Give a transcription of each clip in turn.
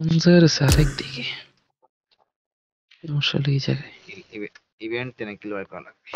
মঞ্জুর সারেক দিকে আসলে এই জায়গায় ইভেন্ট তেনে ক্লিয়ার করা লাগবে।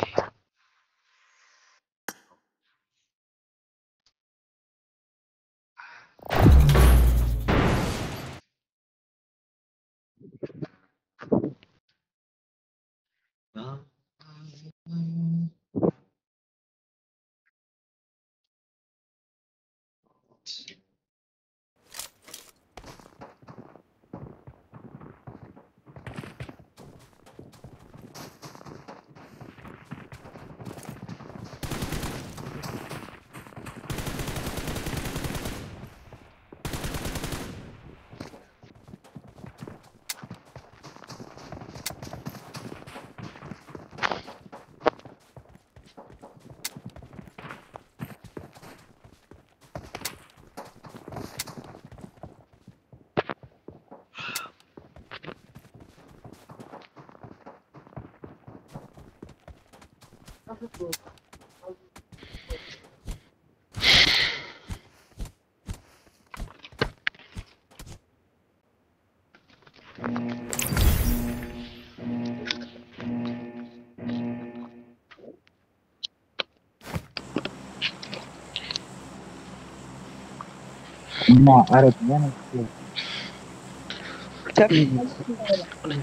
No, ahora tenemos que...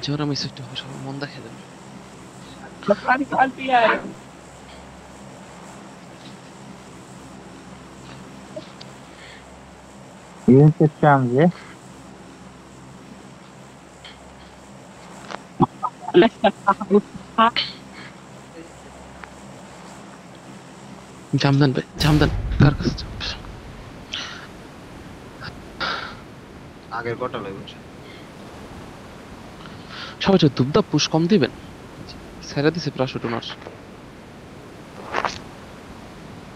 জোর আমি একটু সবার মন দেখে দেন Bien que cambie. জামদান ভাই জামদান কার কাছে আগের কটা লাগবে সবাই যে দুবদা পুশ কম দিবেন ছেড়ে দিছে প্রাশট ওনার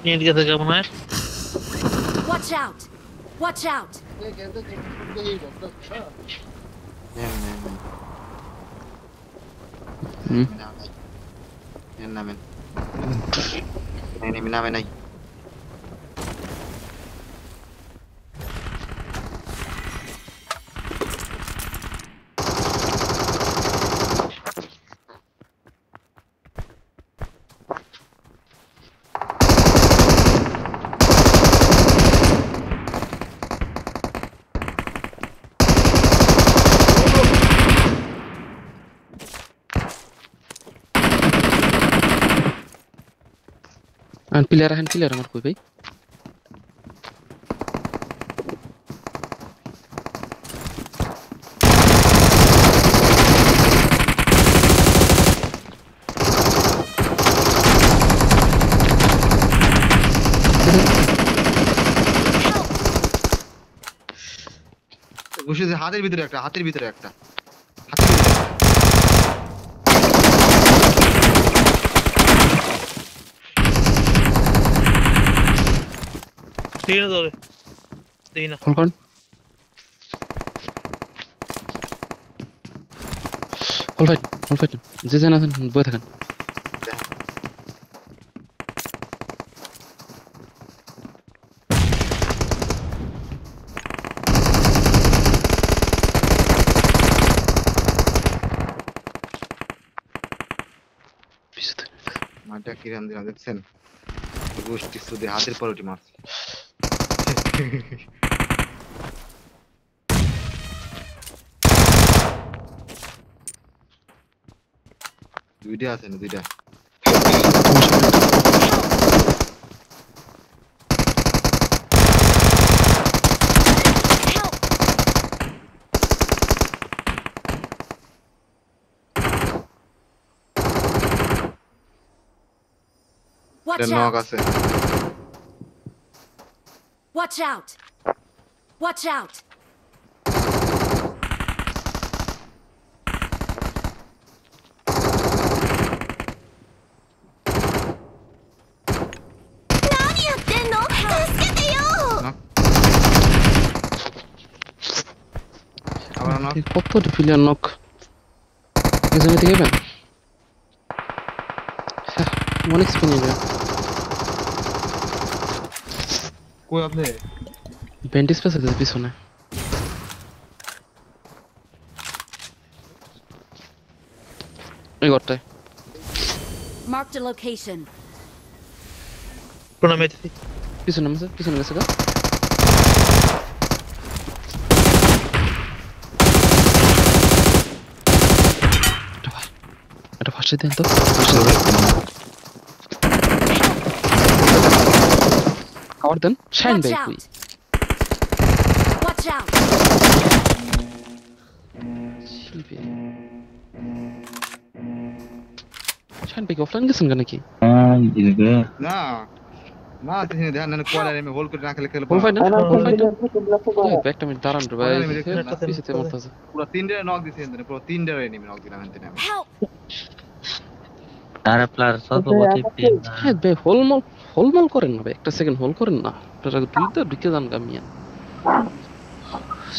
নেট গেছে কেমন হয় Watch out! Watch out! নামেন নামে নাই আর প্লেয়ার আমার কই ভাই বসে হাতের ভিতরে একটা ঠিক আছে তবে দেখি না ফোন করেন হল ফাইট যে জানা আছেন বই থাকেন মাঠটা কিরাম দিলাম দেখছেন গোষ্ঠী সুদে হাতের পর উঠে মারছে দুইটা আছে না দুইটা Watch নক out! আছে Watch out! Watch out! আবার নক কত প্লেয়ার নক এজন্য থেকে যাবেন অনেক স্পিন যাবে কই আপনি ব্যান্ডেজ পেছে পিছনে এই ঘরটায় Marked a location. কোন মেয়েছি পিছনে গেছে গা এটা ফার্স্টে দেন তো কভার দেন শাইন Watch ভাই কই out! Watch out! শিল্পী শাইন ভাই অফলাইন গেছেন কেন নাকি জিলবে না না তিনি ধ্যান না কোয়ালার এমে হোল করে না খেলে খেলে হোল ফাইট না হোল ফাইট Ana একটা মিনিট দাঁড়ান রে ভাই কোয়ালার এমে দেখছেন না পিছতে মরতেছে পুরো তিনটে নক দিছে এখানে পুরো তিনটে এনিমি নক দিলাম এখানে আমি Help! Ara player solo botete. হ্যাঁ ভাই হোলমল করেন না ভাই একটা সেকেন্ড হোল করেন না আপনারা দুইটা ঢুকে যান গামিয়া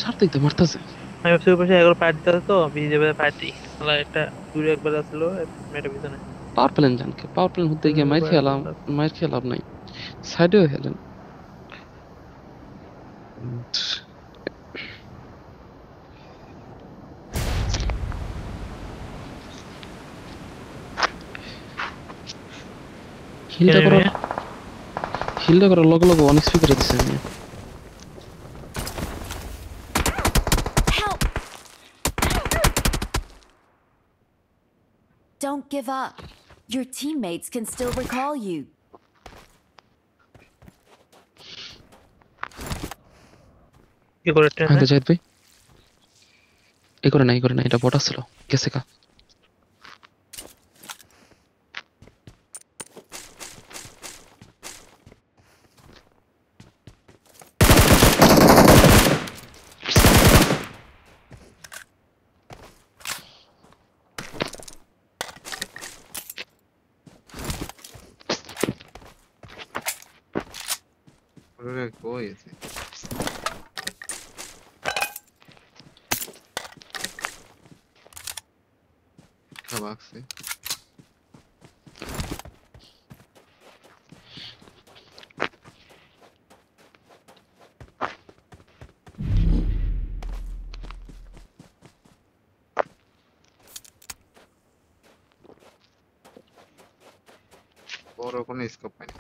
সার্থক তো মারতেছে আমি ভাবছি পাশে এগুলো ফাইট দিতে তো ভিজে বেড়ে ফাইটি তাহলে একটা দূরে একবার আসলো মেয়েটা পিছনে পাওয়ার প্ল্যান জানকে পাওয়ার প্ল্যান হতে গিয়ে মাইর খেলাম নাই সাইডেও খেলেন হিলটা করার লগে লগে অনেক স্পিকার দিচ্ছে আমি Help! Don't give up. Your teammates can still recall you. কি করে ট্রেন আগে যাইত ভাই এই করে না এটা বট ছিল গেছে কা ওরে কই আছে খাবাকছে বড় কোনো স্কোপ পাইনি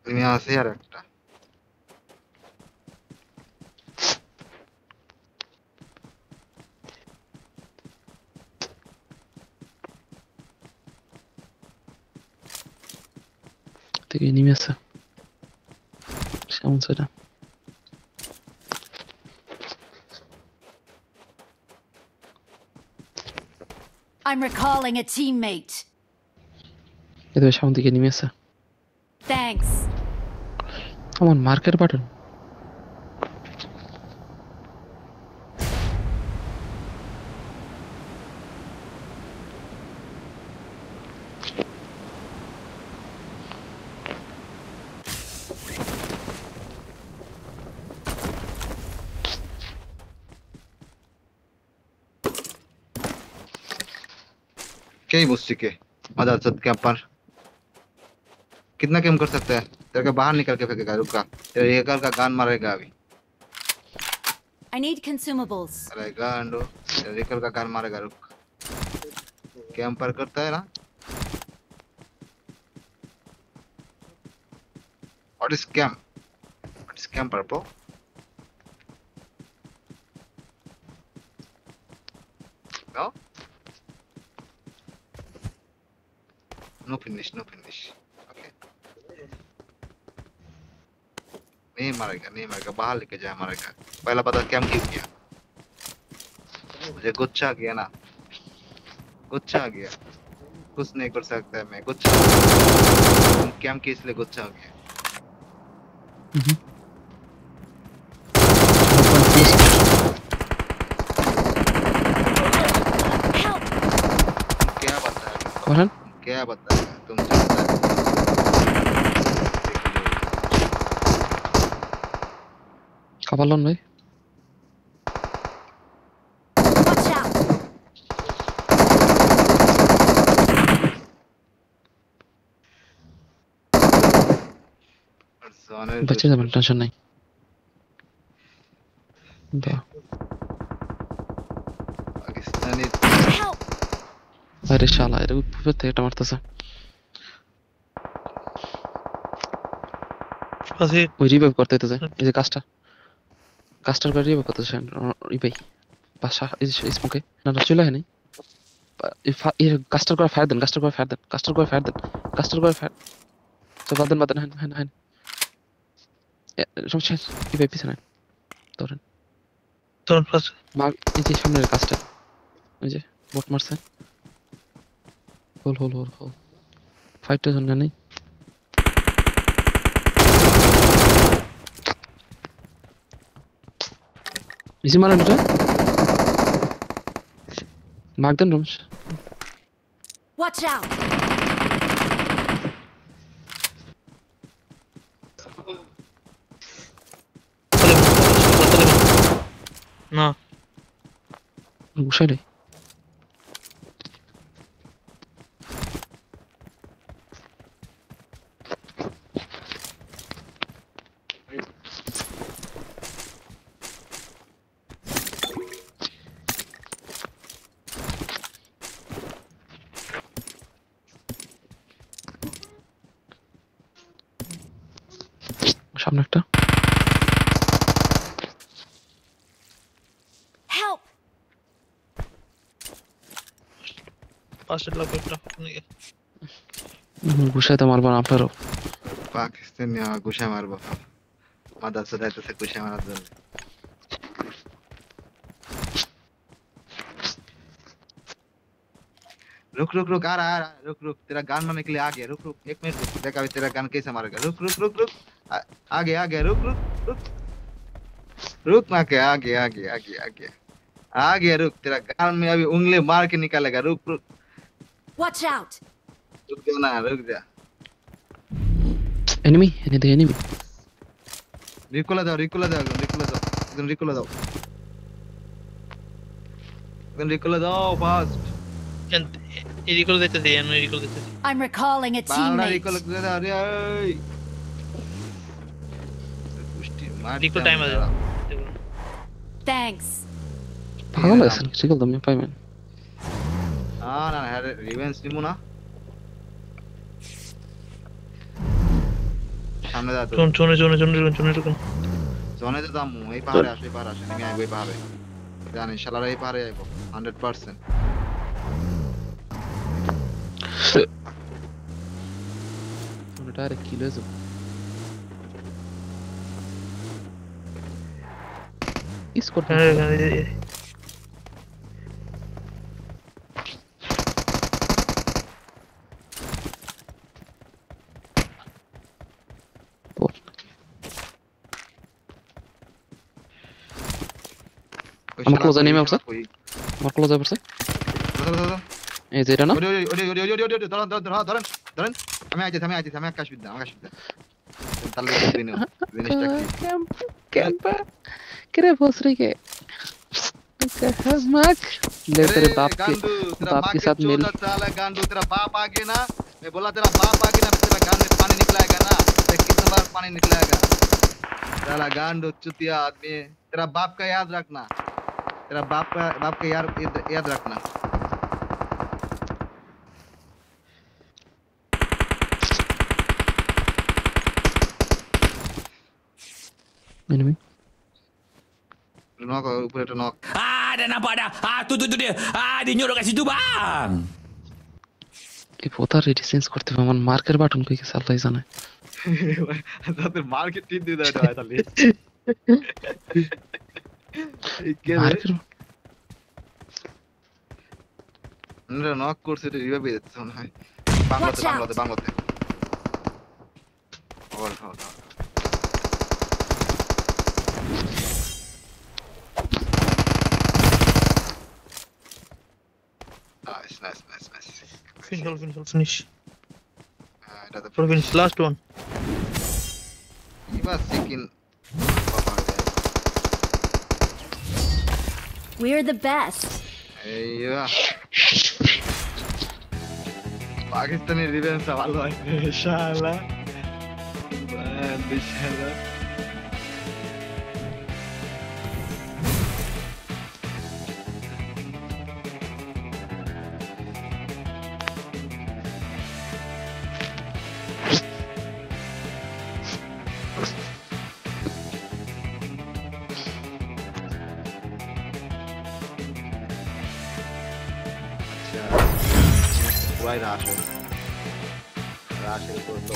তুমি আছে আর একটা থেকে নেমে আছে সাউন্ড সেটা I'm recalling a teammate. এদের সাউন্ড থেকে নেমে আছে Thanks. আমার মার্কেট বাটন क्या ही मुझसे के मजा सद कैंपर कितना कैम कर सकता है तेरे के बाहर निकल के फेंकेगा रुका तेरे एकल का गान मारेगा अभी I need consumables. अरे गांडो तेरे एकल का गान मारेगा रुक कैंपर करता है ना What is camp? What is camper, bro? No? No finish, no finish. Okay. नहीं मारेगा बाहर लेके जाए मारेगा पहला पता कैम क्यों किया मुझे गुच्छा आ गया ना गुच्छा आ गया कुछ नहीं कर सकता है मैं गुच्छा कैम के इसलिए गुच्छा आ गया Help! क्या बताएगा করেন क्या बताएगा तुम जानता है কাপালন ভাই Watch out! জনের বেঁচে যাবেন, টেনশন নাই। দাও। পাকিস্তানি Help! আরে শালা, এটা উপর থেকে এটা মারতেছে। পাশে ওই রিভাইভ করতে হইতেছে, এই যে কাস্টার করে রিভাইভ করতেছে ই ভাই বাসা, এই যে স্মোকে না না চলে হয় নাই। কাস্টার করে ফায়ার দেন, কাস্টার করে ফায়ার দেন, কাস্টার করে ফায়ার দেন, কাস্টার করে ফায়ার। তো বাদ দেন হ্যাঁ হ্যাঁ হ্যাঁ। সমস্যা ই ভাই পিছনে ধরেন। তোর পাশে মার এই যে সামনের কাজটা, ওই যে বট মারছে। হোল ফাইটটা জন্য নেই। ইজি মারেন এটা, মার দেন রমেশ। Watch out! না বসাই রে। সামনে একটা Help! পাশের লোক একটা ঘুষাইতে মারবো না আপনারও। পাকিস্তানি ঘুষা মারবো, মাদার চোদাইতেছে ঘুষা মারার জন্য। रुक आ रहा रुक तेरा गन मारने के लिए आ गया, रुक 1 मिनट रुक, देखा अभी तेरा गन कैसे मारेगा। रुक आ गया रुक ना के आ गया रुक, तेरा गन में अभी उंगली मार के निकालेगा। रुक Watch out! रुक जा এনিমি এনিমি। रिकोला जाओ रिकोला जाओ फास्ट। এদিকে দিতেছি, আমি এদিকে দিতেছি। I'm recalling a बावड़ा teammate. रिकोला जा रे ओए कुश्ती मार Recall time আছে। Thanks. পাগল আছেন কি বলতাম আমি পাইবেন। না রিভেঞ্জ নিমু না, সামনে যা তো চুনে জনে তো দাম এই পাহাড়ে আসে নেমে আইবো এই পাহাড়ে, জানি শালারা এই পাহাড়ে আইবো 100%। ওটা আরে কিলো আছে। স্কোর আমার ক্লোজে নেমে আসছে, আমার ক্লোজে পড়ছে। এই যে এটা না ধরেন আমি আকাশ বিদ্যা তাহলে জিনিসটা কি कैंपर करे भोसड़ी के मक ले तेरे बाप के साथ मिल। साला गांडू तेरा बाप आ गया ना, मैं बोला तेरा बाप आ गया ना, तेरा गांड में पानी निकलाएगा ना, देख कितना बार पानी निकलाएगा। साला गांडू चुतिया आदमी, तेरा बाप का याद रखना, तेरा बाप का याद रखना। Enemy Knock ऊपर itu knock. Dah nampak dah. Tu dia. Dia nyuruh kat situ bang. এই পোতা রেডিসেন্স করতে হবে, আমার মার্কের বাটন কই গেছে আল্লাহই জানে। তাদের মার্কেট টিপ দিয়ে দেয় তাহলে মার্কের নক করছে, এটা রিভাইভ হয়ে যাচ্ছে মনে হয়। বাংলাতে ওর nice. Finish. এটা তো Finish, last one. he was seeking. We're the best. এইয়া পাকিস্তানি রিভেঞ্জ ভালো হয় শালা। 2000 আচ্ছা পুরাই রাশের উপর তো